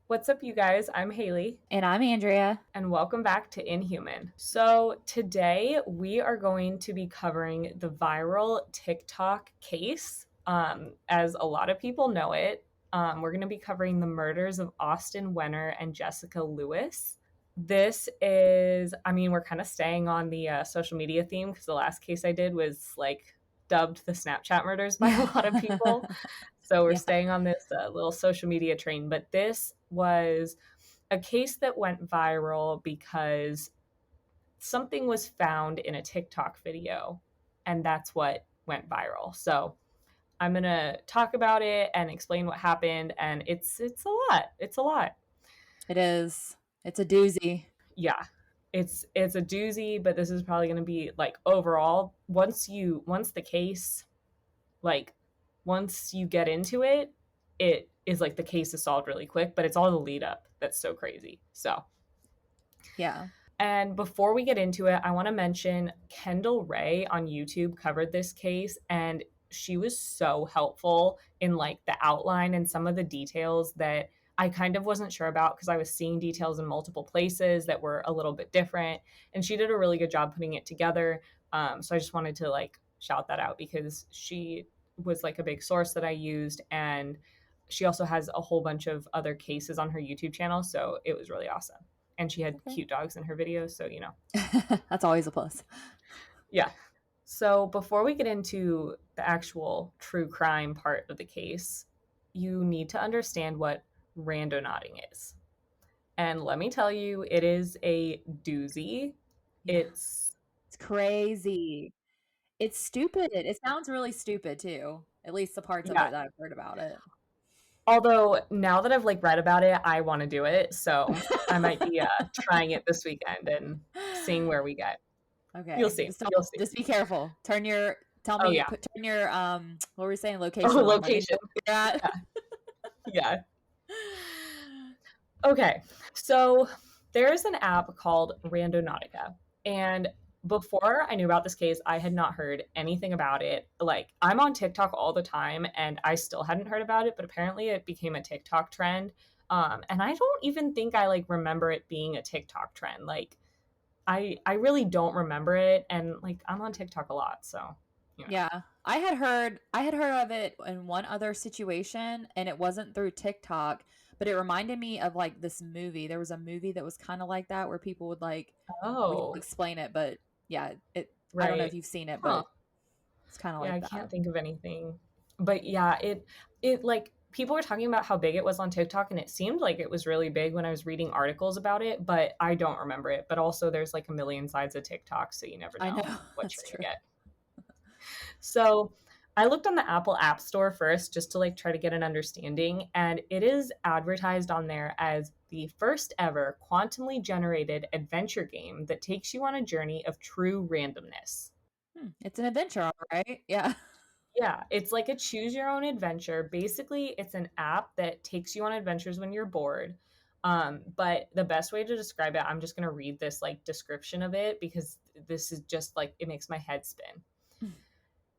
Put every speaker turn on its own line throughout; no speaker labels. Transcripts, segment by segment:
What's up, you guys? I'm Haley,
And I'm Andrea.
and welcome back to Inhuman. So, today we are going to be covering the viral TikTok case. As a lot of people know it, we're going to be covering the murders of Austin Wenner and Jessica Lewis. We're kind of staying on the social media theme because the last case I did was like dubbed the Snapchat murders by a
Yeah.
lot of people. So we're
Yeah.
staying on this little social media train. But this was a case that went viral because something was found in a TikTok video, and that's what went viral. So I'm gonna talk about it and explain what happened, and it's a lot. It's a lot.
It is. It's a doozy.
Yeah, it's a doozy, but this is probably gonna be like overall once the case like once you get into it, it is like the case is solved really quick, but it's all the lead up that's so crazy. So,
Yeah.
and before we get into it, I want to mention Kendall Ray on YouTube covered this case, and she was so helpful in like the outline and some of the details that I kind of wasn't sure about because I was seeing details in multiple places that were a little bit different, and she did a really good job putting it together. So I just wanted to like shout that out because she was like a big source that I used, and she also has a whole bunch of other cases on her YouTube channel, so it was really awesome, and she had
Okay.
cute dogs in her videos, so
That's always a plus.
yeah. So before we get into the actual true crime part of the case, you need to understand what randonauting is. And let me tell you, it is a doozy.
Yeah.
It's
It's crazy. It's stupid. It sounds really stupid too. At least the parts of
yeah.
it that I've heard about it.
Although now that I've like read about it, I want to do it. So I might be trying it this weekend and seeing where we get. You'll
Okay.
see.
Just don't
You'll see.
just be careful. Tell
Oh
me,
yeah.
turn your what were we saying,
Oh,
location on. Let me know
location.
where you're at.
Yeah. Yeah. Okay, so there's an app called Randonautica, and before I knew about this case, I had not heard anything about it. Like, I'm on TikTok all the time, and I still hadn't heard about it, but apparently it became a TikTok trend. And I don't even think I like remember it being a TikTok trend. Like, I really don't remember it, and like I'm on TikTok a lot, so you know.
Yeah. I had heard of it in one other situation, and it wasn't through TikTok, but it reminded me of like this movie. There was a movie that was kind of like that where people would like we don't
Oh,
explain it, but yeah, it I don't know if
right.
you've seen it,
Huh.
but it's kind of
Yeah,
like
I
that.
can't think of anything. But yeah, it like people were talking about how big it was on TikTok, and it seemed like it was really big when I was reading articles about it, but I don't remember it. But also there's like a million sides of TikTok, so you never
I
know
know.
what
That's
you're gonna
true.
get. So I looked on the Apple App Store first just to like try to get an understanding, and it is advertised on there as the first ever quantumly generated adventure game that takes you on a journey of true randomness.
It's an adventure, all right. Yeah.
Yeah, it's like a choose your own adventure. Basically, it's an app that takes you on adventures when you're bored. But the best way to describe it, I'm just going to read this like description of it because this is just like it makes my head spin.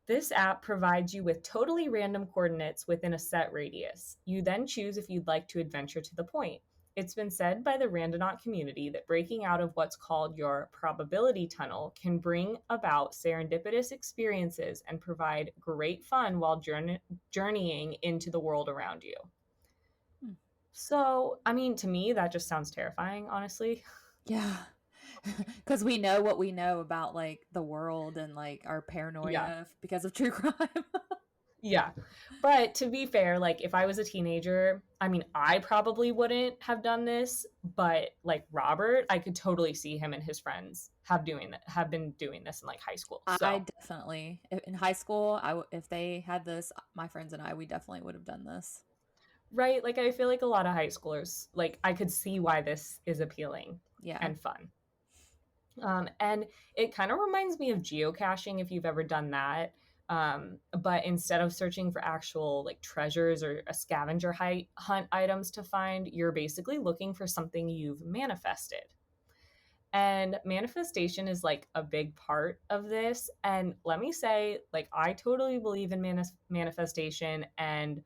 This app provides you with totally random coordinates within a set radius. You then choose if you'd like to adventure to the point. It's been said by the Randonaut community that breaking out of what's called your probability tunnel can bring about serendipitous experiences and provide great fun while journeying into the world around you. So, I mean, to me, that just sounds terrifying, honestly.
Yeah. Because we know what we know about like the world and like our
Yeah.
paranoia because of true crime.
Yeah. But to be fair, like if I was a teenager, I mean, I probably wouldn't have done this, but like Robert, I could totally see him and his friends have been doing this in like high school.
I
So,
definitely in high school, if they had this, my friends and I, we definitely would have done this.
right, like I feel like a lot of high schoolers, like I could see why this is appealing
Yeah.
and fun. And it kind of reminds me of geocaching if you've ever done that. But instead of searching for actual like treasures or a hunt items to find, you're basically looking for something you've manifested. And manifestation is like a big part of this. And let me say, like, I totally believe in manifestation. And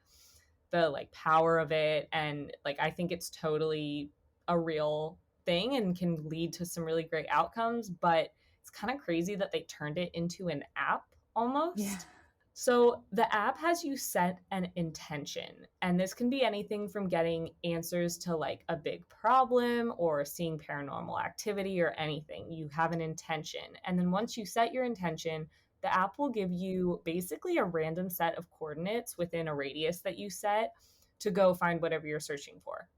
the like power of it, and like I think it's totally a real thing and can lead to some really great outcomes, but it's kind of crazy that they turned it into an app
Yeah.
almost. So the app has you set an intention, and this can be anything from getting answers to like a big problem or seeing paranormal activity or anything. You have an intention. And then once you set your intention, the app will give you basically a random set of coordinates within a radius that you set to go find whatever you're searching for.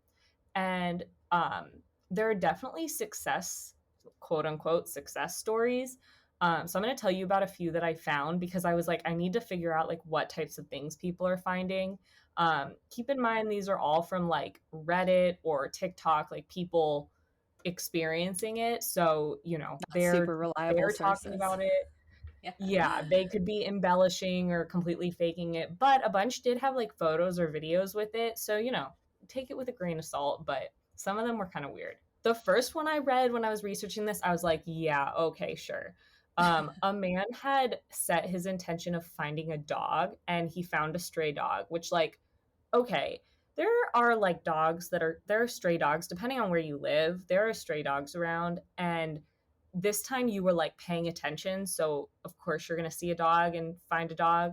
And um, there are definitely success, quote unquote, success stories. So I'm going to tell you about a few that I found because I was like, I need to figure out like what types of things people are finding. Keep in mind, these are all from like Reddit or TikTok, like people experiencing it. So, you know,
Not super reliable
they're talking
sources.
about it.
Yeah.
Yeah, they could be embellishing or completely faking it, but a bunch did have like photos or videos with it. So, you know, take it with a grain of salt, but some of them were kind of weird. The first one I read when I was researching this, I was like, yeah, okay, sure. A man had set his intention of finding a dog and he found a stray dog, which, like, okay, there are like dogs that are, there are stray dogs, depending on where you live, there are stray dogs around. And this time you were like paying attention. So, of course, you're going to see a dog and find a dog.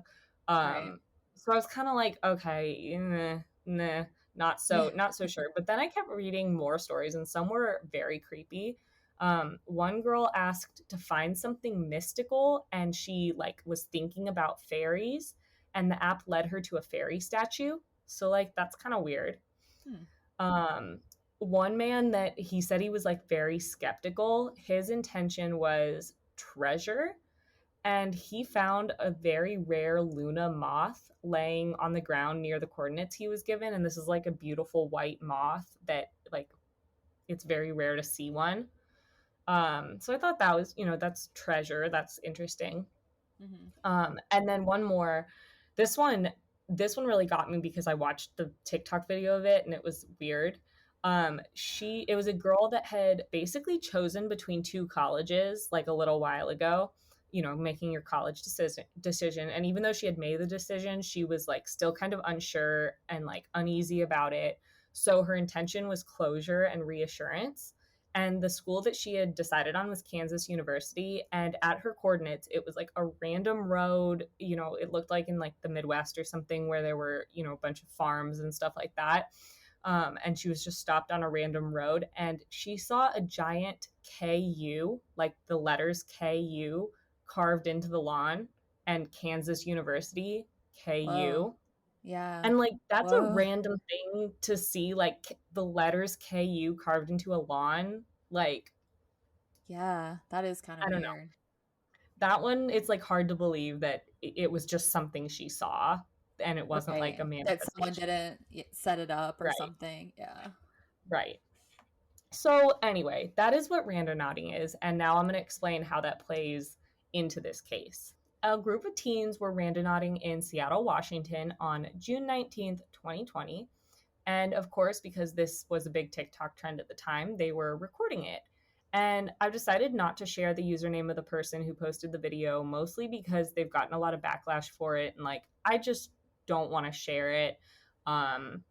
Right.
Um, so I was kind of like, okay, nah,
Yeah.
not so sure. But then I kept reading more stories, and some were very creepy. One girl asked to find something mystical, and she like was thinking about fairies, and the app led her to a fairy statue. So like that's kind of weird.
Hmm.
Um, One man that he said he was like very skeptical, his intention was treasure, and he found a very rare Luna moth laying on the ground near the coordinates he was given. And this is like a beautiful white moth that like it's very rare to see one. So I thought that was, you know, that's treasure. That's interesting.
Hmm.
And then one more. This one, this one really got me because I watched the TikTok video of it and it was weird. It was a girl that had basically chosen between two colleges like a little while ago. You know, making your college decision. And even though she had made the decision, she was like still kind of unsure and like uneasy about it. So her intention was closure and reassurance, and the school that she had decided on was Kansas University. And at her coordinates it was like a random road, you know, it looked like in like the Midwest or something where there were, you know, a bunch of farms and stuff like that. And she was just stopped on a random road and she saw a giant KU, like the letters KU carved into the lawn, and Kansas University
Whoa.
KU.
Yeah.
And like that's a
Whoa.
random thing to see, like the letters KU carved into a lawn. Like,
Yeah. That is kind of
I don't know.
weird.
That one, it's like hard to believe that it was just something she saw and it wasn't like a
Right. That someone
manifestation.
didn't set it up or
Right,
something. Yeah.
right. So, anyway, that is what randonauting is. And now I'm going to explain how that plays into this case. A group of teens were randonauting in Seattle, Washington on June 19th, 2020. And of course, because this was a big TikTok trend at the time, they were recording it. And I've decided not to share the username of the person who posted the video, mostly because they've gotten a lot of backlash for it. And like, I just don't want to share it. Um,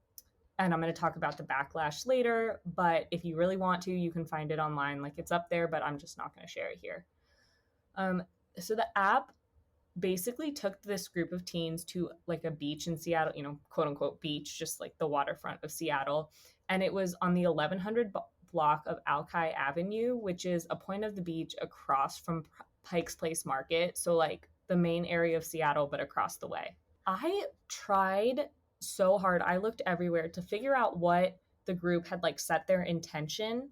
and I'm going to talk about the backlash later. But if you really want to, you can find it online. Like, it's up there, but I'm just not going to share it here. Um, so the app basically took this group of teens to like a beach in Seattle, you know, quote unquote beach, just like the waterfront of Seattle. And it was on the 1100 block of Alki Avenue, which is a point of the beach across from Pike's Place Market. So, like the main area of Seattle, but across the way. I tried so hard. I looked everywhere to figure out what the group had like set their intention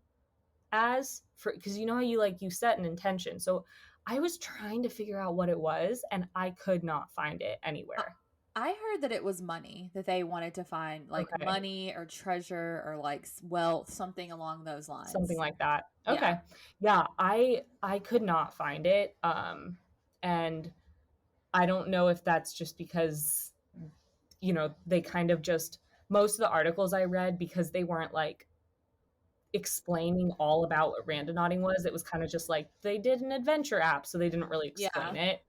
as, for because you know how you like you set an intention. So I was trying to figure out what it was and I could not find it
I
anywhere.
I heard that it was money that they wanted to find, like
Okay.
money or treasure or like wealth, something along those
Something
lines.
like that.
Yeah.
Okay. Yeah, I could not find it. And I don't know if that's just because, you know, they kind of just, most of the articles I read, because they weren't like explaining all about what randonauting was. It was kind of just like they did an adventure app, so they didn't really explain
Yeah.
it.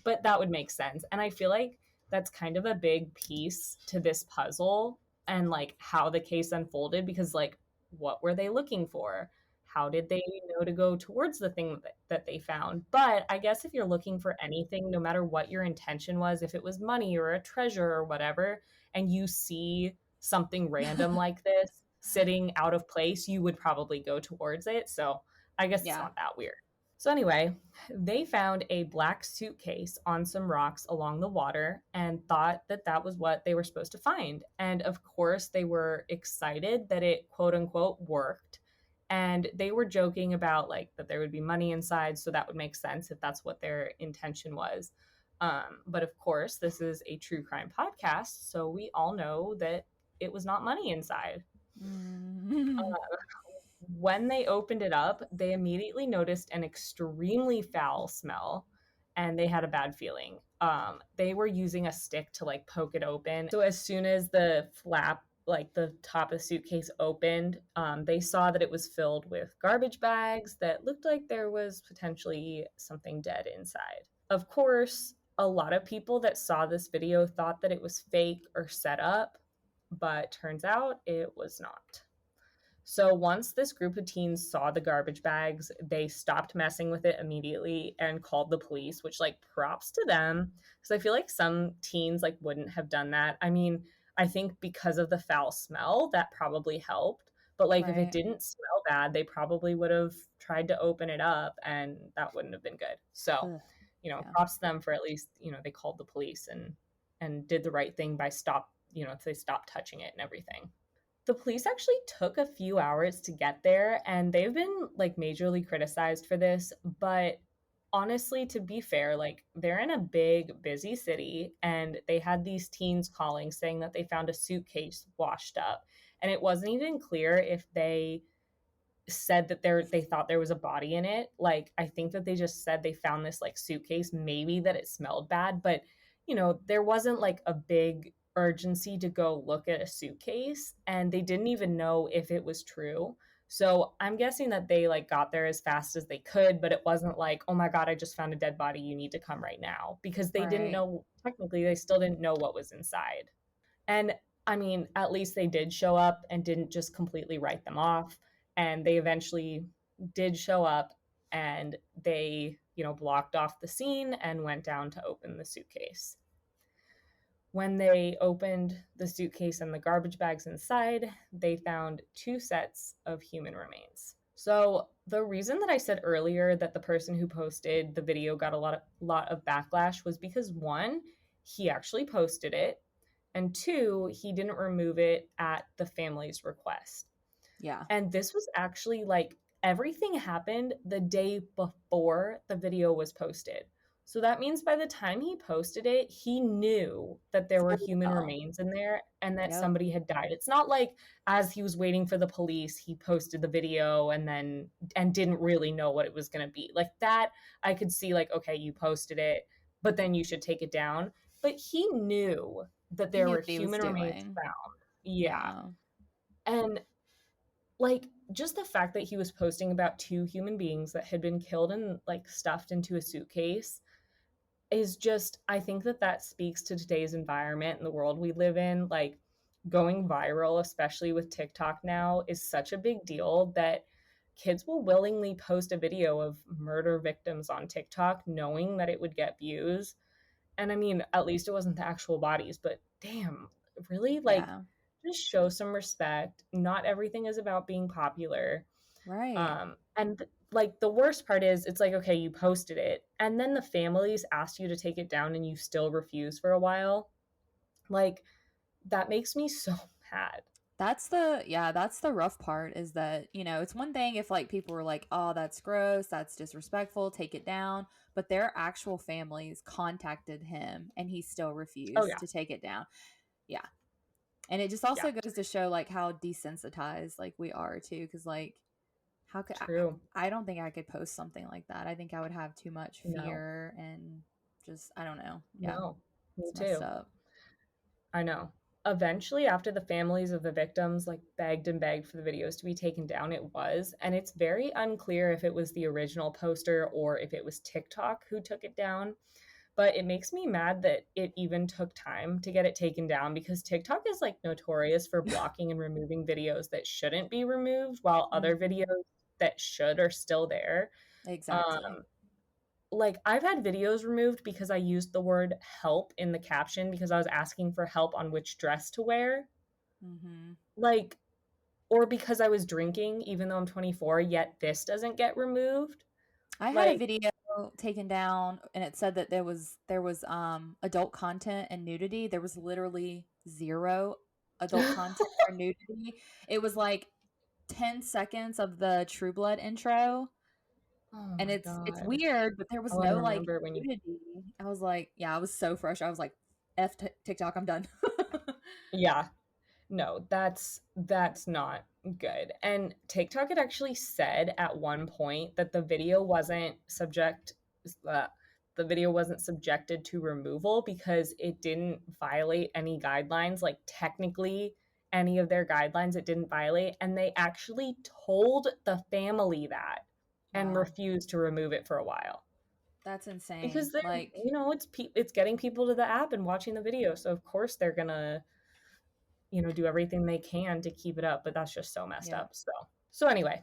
But that would make sense. And I feel like that's kind of a big piece to this puzzle and like how the case unfolded, because like what were they looking for? How did they know to go towards the thing that they found? But I guess if you're looking for anything, no matter what your intention was, if it was money or a treasure or whatever, and you see something random like this sitting out of place, you would probably go towards it. So I guess it's
Yeah.
not that weird. So, anyway, they found a black suitcase on some rocks along the water and thought that that was what they were supposed to find. And of course, they were excited that it quote unquote worked. And they were joking about like that there would be money inside. So that would make sense if that's what their intention was. But of course, this is a true crime podcast. So we all know that it was not money inside.
Mm.
When they opened it up, they immediately noticed an extremely foul smell and they had a bad feeling. They were using a stick to like poke it open. So as soon as the flap, like the top of the suitcase opened, they saw that it was filled with garbage bags that looked like there was potentially something dead inside. Of course, a lot of people that saw this video thought that it was fake or set up, but turns out it was not. So once this group of teens saw the garbage bags, they stopped messing with it immediately and called the police, which like props to them because I feel like some teens like wouldn't have done that. I mean, I think because of the foul smell that probably helped, but like if it
Right.
didn't smell bad, they probably would have tried to open it up and that wouldn't have been good. So,
Ugh. Yeah.
props to them for at least, they called the police and did the right thing by they stopped touching it and everything. The police actually took a few hours to get there, and they've been like majorly criticized for this. But honestly, to be fair, like they're in a big, busy city, and they had these teens calling saying that they found a suitcase washed up. And it wasn't even clear if they said that they thought there was a body in it. Like I think that they just said they found this like suitcase, maybe that it smelled bad, but there wasn't like a big urgency to go look at a suitcase and they didn't even know if it was true. So I'm guessing that they like got there as fast as they could, but it wasn't like, "Oh my god, I just found a dead body, you need to come right now," because they didn't
Right.
know, technically they still didn't know what was inside. And I mean, at least they did show up and didn't just completely write them off. And they eventually did show up and they, blocked off the scene and went down to open the suitcase. When they opened the suitcase and the garbage bags inside, they found two sets of human remains. So, the reason that I said earlier that the person who posted the video got a lot of backlash was because one, he actually posted it, and two, he didn't remove it at the family's request.
Yeah.
And this was actually like everything happened the day before the video was posted. So that means by the time he posted it, he knew that there were
Full
human
well.
remains in there and that
Yep.
somebody had died. It's not like as he was waiting for the police, he posted the video and didn't really know what it was going to be. Like that, I could see like, okay, you posted it, but then you should take it down. But he knew that
He
there
knew
were
what he was
human remains
doing.
found. Yeah.
Yeah.
And like just the fact that he was posting about two human beings that had been killed and like stuffed into a suitcase is just, I think that that speaks to today's environment and the world we live in. Like going viral, especially with TikTok now, is such a big deal that kids will willingly post a video of murder victims on TikTok knowing that it would get views. And I mean, at least it wasn't the actual bodies, but damn, really? Like,
Yeah.
just show some respect. Not everything is about being popular.
Right.
And like the worst part is it's like, okay, you posted it, and then the families asked you to take it down and you still refuse for a while. Like, that makes me so mad.
That's the rough part is that, it's one thing if like people were like, "Oh, that's gross, that's disrespectful, take it down." But their actual families contacted him and he still
Oh
refused
yeah,
to take it down. Yeah. And it just
yeah,
also goes to show like how desensitized like we are too cuz like how could
true.
I don't think I could post something like that. I think I would have too much
No,
fear and just I don't know. Yeah.
no, me
It's messed
too.
up.
I know. Eventually, after the families of the victims like begged and begged for the videos to be taken down, it was. And it's very unclear if it was the original poster or if it was TikTok who took it down. But it makes me mad that it even took time to get it taken down because TikTok is like notorious for blocking and removing videos that shouldn't be removed while other
Mhm.
videos that should are still there.
Exactly.
Um, like I've had videos removed because I used the word help in the caption because I was asking for help on which dress to wear.
Mhm.
Like, or because I was drinking, even though I'm 24, yet this doesn't get removed.
I had a
Like,
video taken down and it said that there was adult content and nudity. There was literally 0 adult content or nudity. It was like 10 seconds of the True Blood intro,
oh
and
my
it's
God.
weird, but there was
Oh, I
no like
remember when you
nudity. I was like, yeah, I was so fresh. I was like, F TikTok, I'm done.
yeah, no, that's not good. And TikTok had actually said at one point that uh, the video wasn't subjected to removal because it didn't violate any guidelines. Like technically, any of their guidelines it didn't violate, and they actually told the family that and
Wow,
refused to remove it for a while
that's insane.
because they're
Like,
it's getting people to the app and watching the video, so of course they're gonna do everything they can to keep it up, but that's just so messed
yeah.
up. So anyway,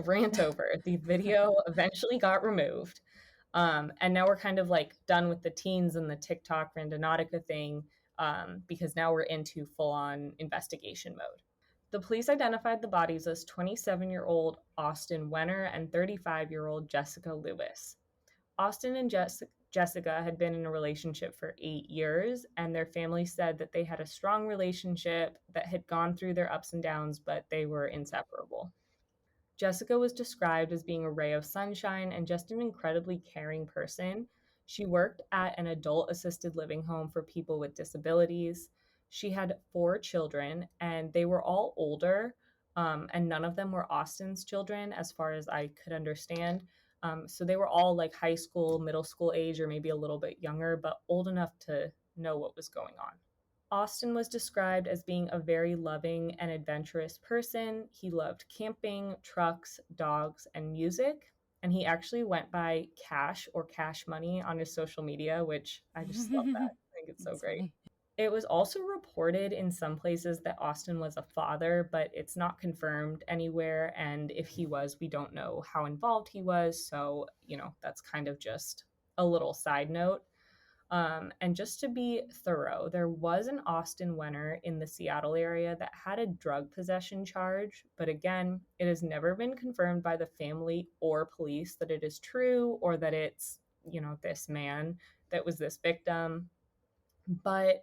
rant over. The video eventually got removed. And now we're kind of like done with the teens and the TikTok Randonautica thing, because now we're into full on investigation mode. The police identified the bodies as 27-year-old Austin Wenner and 35-year-old Jessica Lewis. Austin and Jessica had been in a relationship for 8 years, and their family said that they had a strong relationship that had gone through their ups and downs, but they were inseparable. Jessica was described as being a ray of sunshine and just an incredibly caring person. She worked at an adult assisted living home for people with disabilities. She had 4 children, and they were all older, and none of them were Austin's children, as far as I could understand. So they were all like high school, middle school age, or maybe a little bit younger, but old enough to know what was going on. Austin was described as being a very loving and adventurous person. He loved camping, trucks, dogs, and music. And he actually went by Cash or Cash Money on his social media, which I just love that. I think it's so
That's
great.
funny.
It was also reported in some places that Austin was a father, but it's not confirmed anywhere. And if he was, we don't know how involved he was. So, that's kind of just a little side note. And just to be thorough, there was an Austin Wenner in the Seattle area that had a drug possession charge, but again, it has never been confirmed by the family or police that it is true or that it's, this man that was this victim. But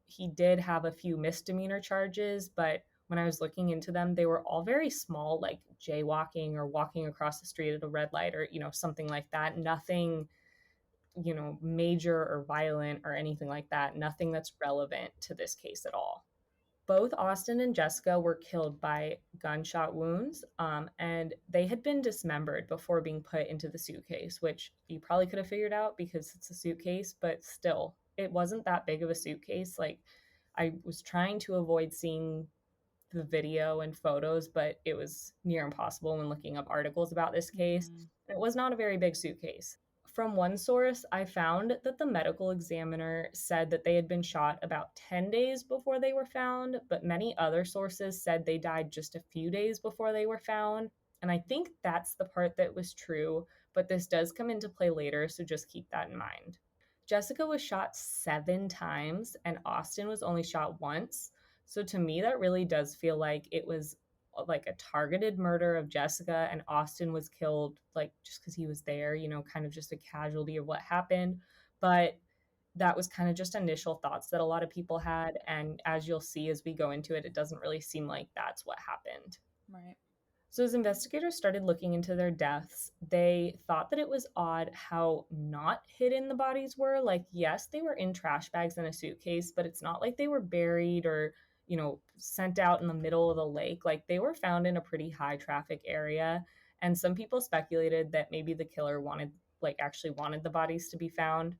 he did have a few misdemeanor charges, but when I was looking into them, they were all very small, like jaywalking or walking across the street at a red light or something like that. Nothing major or violent or anything like that. Nothing that's relevant to this case at all. Both Austin and Jessica were killed by gunshot wounds, and they had been dismembered before being put into the suitcase, which you probably could have figured out because it's a suitcase, but still, it wasn't that big of a suitcase. Like, I was trying to avoid seeing the video and photos, but it was near impossible when looking up articles about this case.
Mhm.
It was not a very big suitcase. From one source, I found that the medical examiner said that they had been shot about 10 days before they were found, but many other sources said they died just a few days before they were found. And I think that's the part that was true, but this does come into play later, so just keep that in mind. Jessica was shot 7 times, and Austin was only shot once. So to me, that really does feel like it was like a targeted murder of Jessica, and Austin was killed like just because he was there, kind of just a casualty of what happened. But that was kind of just initial thoughts that a lot of people had. And as you'll see as we go into it, it doesn't really seem like that's what happened.
Right.
So, as investigators started looking into their deaths, they thought that it was odd how not hidden the bodies were. Like, yes, they were in trash bags in a suitcase, but it's not like they were buried or, sent out in the middle of the lake. Like, they were found in a pretty high traffic area. And some people speculated that maybe the killer actually wanted the bodies to be found.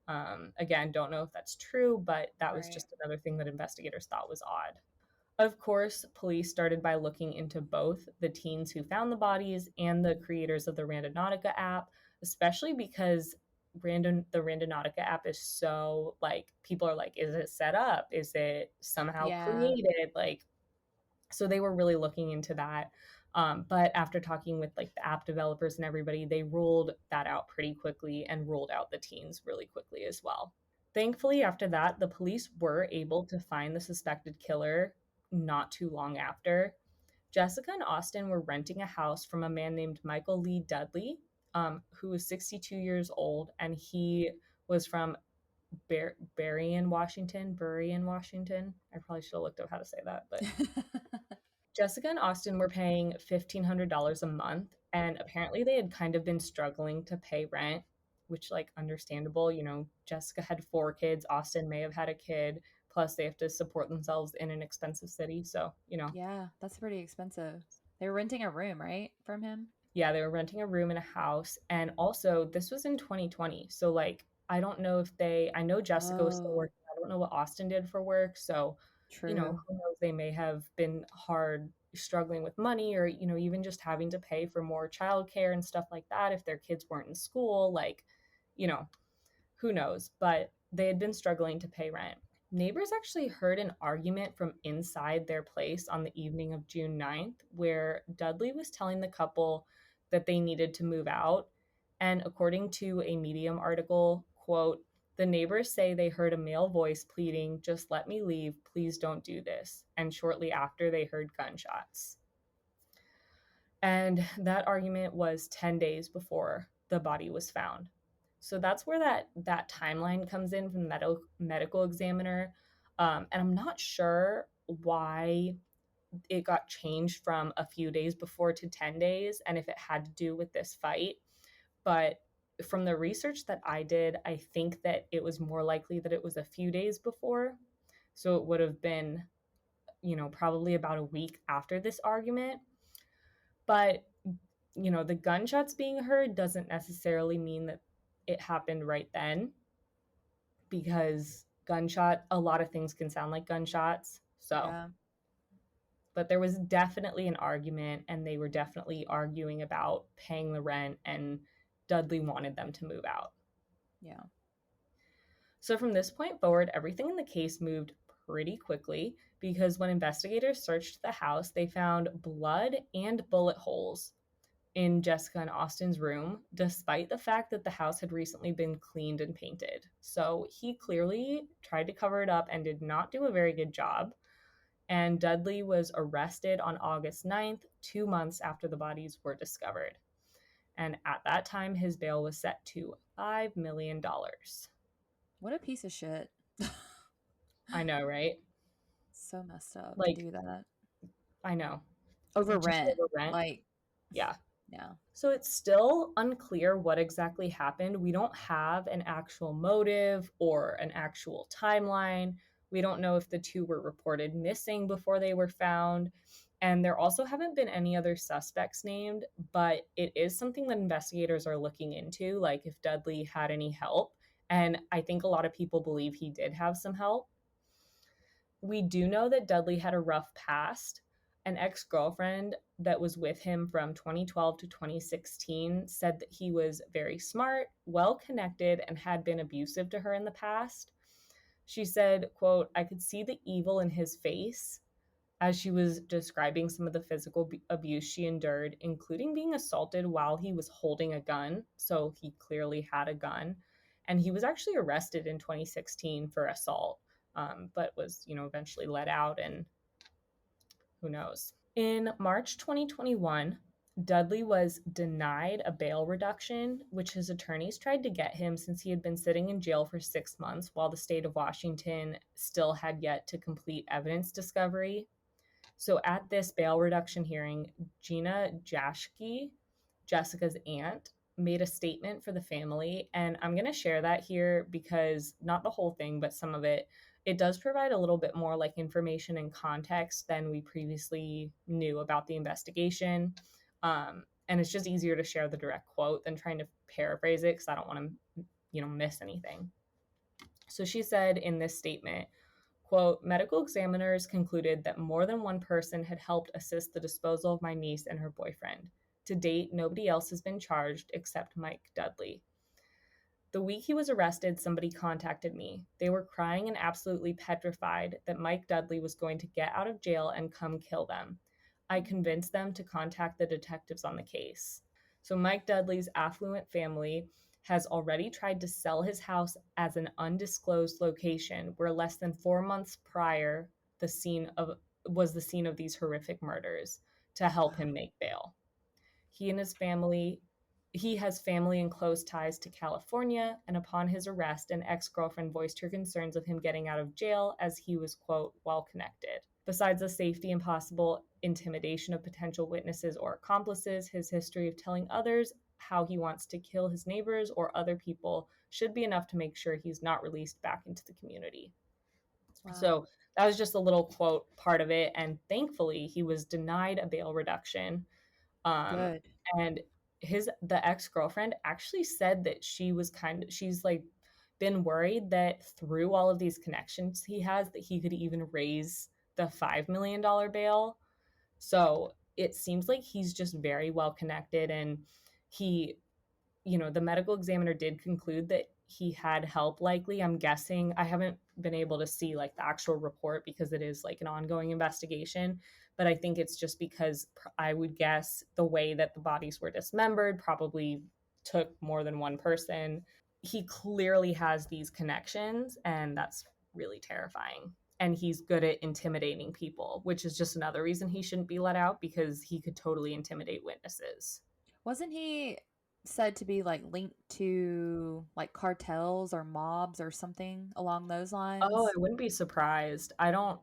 Again, don't know if that's true, but that was
Right.
just another thing that investigators thought was odd. Of course, police started by looking into both the teens who found the bodies and the creators of the Randonautica app, especially because the Randonautica app is so like people are like, is it set up? Is it somehow
Yeah.
created? Like, so they were really looking into that. But after talking with like the app developers and everybody, they ruled that out pretty quickly and ruled out the teens really quickly as well. Thankfully, after that, the police were able to find the suspected killer not too long after. Jessica and Austin were renting a house from a man named Michael Lee Dudley, who was 62 years old, and he was from Burien, Washington. I probably should have looked up how to say that, but Jessica and Austin were paying $1,500 a month, and apparently they had kind of been struggling to pay rent, which, like, understandable. You know, Jessica had 4 kids, Austin may have had a kid, plus they have to support themselves in an expensive city. So, you know,
Yeah, that's pretty expensive. They were renting a room, right, from him?
yeah, they were renting a room in a house. And also, this was in 2020. So, like, I don't know if I know Jessica was still
Oh,
working. I don't know what Austin did for work. So, you know,
true.
who knows? They may have been hard struggling with money or, you know, even just having to pay for more childcare and stuff like that if their kids weren't in school. Like, you know, who knows? But they had been struggling to pay rent. Neighbors actually heard an argument from inside their place on the evening of June 9th, where Dudley was telling the couple that they needed to move out. And according to a Medium article, quote, the neighbors say they heard a male voice pleading, just let me leave, please don't do this. And shortly after, they heard gunshots. And that argument was 10 days before the body was found. So that's where that timeline comes in from the medical examiner. And I'm not sure why it got changed from a few days before to 10 days and if it had to do with this fight. But from the research that I did, I think that it was more likely that it was a few days before. So it would have been, you know, probably about a week after this argument. But, you know, the gunshots being heard doesn't necessarily mean that it happened right then because a lot of things can sound like gunshots. So,
Yeah,
but there was definitely an argument and they were definitely arguing about paying the rent and Dudley wanted them to move out.
yeah.
So from this point forward, everything in the case moved pretty quickly because when investigators searched the house, they found blood and bullet holes in Jessica and Austin's room, despite the fact that the house had recently been cleaned and painted. So he clearly tried to cover it up and did not do a very good job. And Dudley was arrested on August 9th, 2 months after the bodies were discovered. And at that time, his bail was set to $5 million.
What a piece of shit.
I know, right?
So messed up to
Like,
do that.
I know.
Over
Just
rent.
over rent.
Like,
Yeah.
yeah.
So it's still unclear what exactly happened. We don't have an actual motive or an actual timeline. We don't know if the two were reported missing before they were found. And there also haven't been any other suspects named, but it is something that investigators are looking into, like if Dudley had any help. And I think a lot of people believe he did have some help. We do know that Dudley had a rough past. An ex girlfriend that was with him from 2012 to 2016 said that he was very smart, well connected, and had been abusive to her in the past. She said, quote, I could see the evil in his face as she was describing some of the physical abuse she endured, including being assaulted while he was holding a gun. So he clearly had a gun. And he was actually arrested in 2016 for assault, but was, you know, eventually let out and who knows. In March 2021, Dudley was denied a bail reduction, which his attorneys tried to get him since he had been sitting in jail for 6 months while the state of Washington still had yet to complete evidence discovery. So at this bail reduction hearing, Gina Jaschke, Jessica's aunt, made a statement for the family. And I'm going to share that here because not the whole thing, but some of it, it does provide a little bit more like information and context than we previously knew about the investigation. And it's just easier to share the direct quote than trying to paraphrase it because I don't want to, you know, miss anything. So she said in this statement, quote, medical examiners concluded that more than one person had helped assist the disposal of my niece and her boyfriend. To date, nobody else has been charged except Mike Dudley. The week he was arrested, somebody contacted me. They were crying and absolutely petrified that Mike Dudley was going to get out of jail and come kill them. I convinced them to contact the detectives on the case. So, Mike Dudley's affluent family has already tried to sell his house as an undisclosed location where less than 4 months prior the scene of was the scene of these horrific murders to help him
Wow.
make bail. He and his family he has family and close ties to California, and upon his arrest, an ex girlfriend voiced her concerns of him getting out of jail as he was, quote, well connected. Besides the safety and possible intimidation of potential witnesses or accomplices, his history of telling others how he wants to kill his neighbors or other people should be enough to make sure he's not released back into the community.
Wow.
So that was just a little quote part of it. And thankfully, he was denied a bail reduction, um,
Good.
and the ex-girlfriend actually said that she's like been worried that through all of these connections he has that he could even raise the $5 million bail. So it seems like he's just very well connected, and he the medical examiner did conclude that he had help likely. I'm guessing, I haven't been able to see like the actual report because it is like an ongoing investigation, but I think it's just because I would guess the way that the bodies were dismembered probably took more than one person. He clearly has these connections, and that's really terrifying. And he's good at intimidating people, which is just another reason he shouldn't be let out, because he could totally intimidate witnesses.
Wasn't he said to be like linked to like cartels or mobs or something along those
Oh,
lines?
I wouldn't be surprised. I don't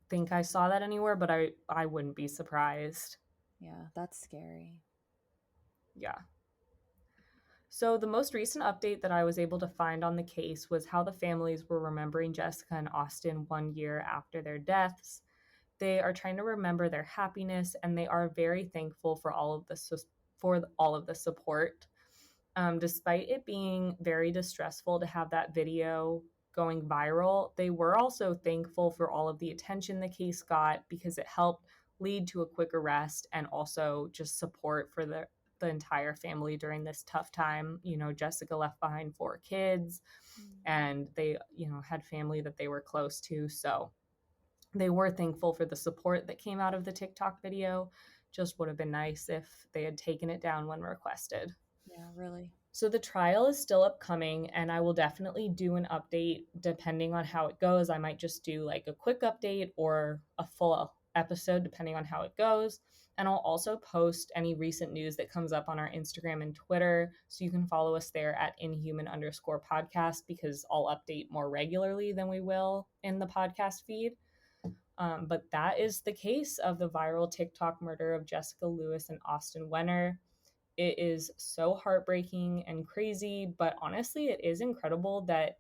think I saw that anywhere, but I wouldn't be surprised.
Yeah, that's scary.
Yeah. So the most recent update that I was able to find on the case was how the families were remembering Jessica and Austin 1 year after their deaths. They are trying to remember their happiness, and they are very thankful for all of the support. Despite it being very distressful to have that video going viral, they were also thankful for all of the attention the case got because it helped lead to a quick arrest and also just support for the entire family during this tough time. Jessica left behind 4 kids,
Mm.
and they, had family that they were close to. So they were thankful for the support that came out of the TikTok video. Just would have been nice if they had taken it down when requested.
Yeah, really.
So the trial is still upcoming, and I will definitely do an update depending on how it goes. I might just do like a quick update or a full episode depending on how it goes. And I'll also post any recent news that comes up on our Instagram and Twitter. So you can follow us there at Inhuman_podcast, because I'll update more regularly than we will in the podcast feed. But that is the case of the viral TikTok murder of Jessica Lewis and Austin Wenner. It is so heartbreaking and crazy, but honestly, it is incredible that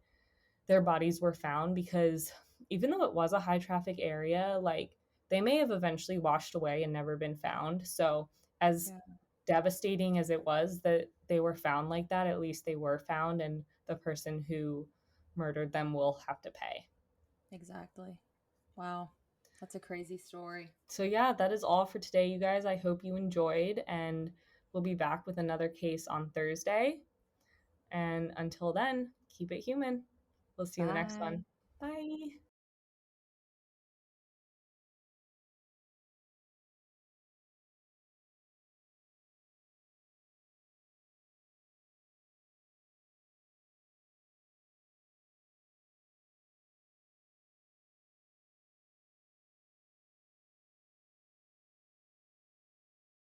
their bodies were found, because even though it was a high traffic area, like they may have eventually washed away and never been found. So, as
Yeah,
devastating as it was that they were found like that, at least they were found, and the person who murdered them will have to pay.
exactly. Wow. That's a crazy story.
So, yeah, that is all for today, you guys. I hope you enjoyed, and we'll be back with another case on Thursday. And until then, keep it human. We'll see you in the next
Bye.
one. Bye.